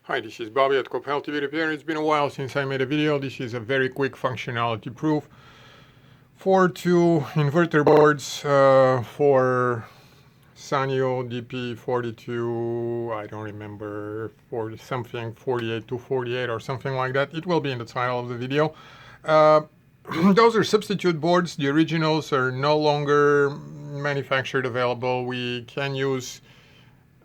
Hi, this is Bobby at Cop TV Repair. It's been a while since I made a video. This is a very quick functionality proof for two inverter boards for Sanyo DP42, I don't remember, 40 something, 48 or something like that. It will be in the title of the video. Those are substitute boards. The originals are no longer manufactured available. We can use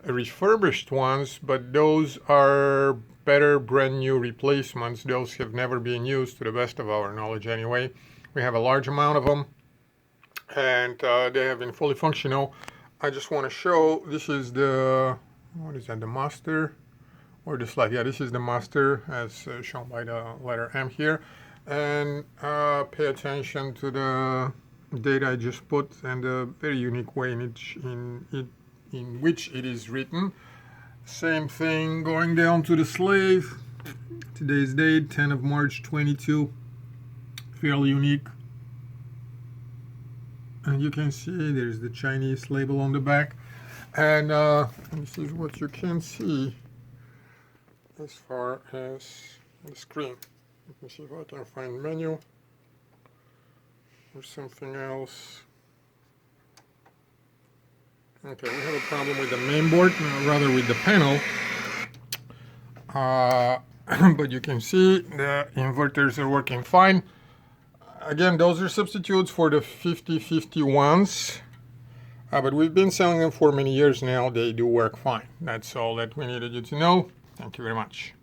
refurbished ones, but those are better brand new replacements. Those have never been used to the best of our knowledge anyway. We have a large amount of them and they have been fully functional. I just want to show, this is the, what is that, the master or the slide? Yeah, this is the master as shown by the letter M here. And pay attention to the data I just put and the very unique way in which it is written. Same thing going down to the slave. Today's date, 10 of March 22. Fairly unique. And you can see there's the Chinese label on the back. And this is what you can see as far as the screen. Let me see if I can find menu or something else. Okay, we have a problem with the main board, rather with the panel. But you can see the inverters are working fine. Again, those are substitutes for the 5051s. But we've been selling them for many years now. They do work fine. That's all that we needed you to know. Thank you very much.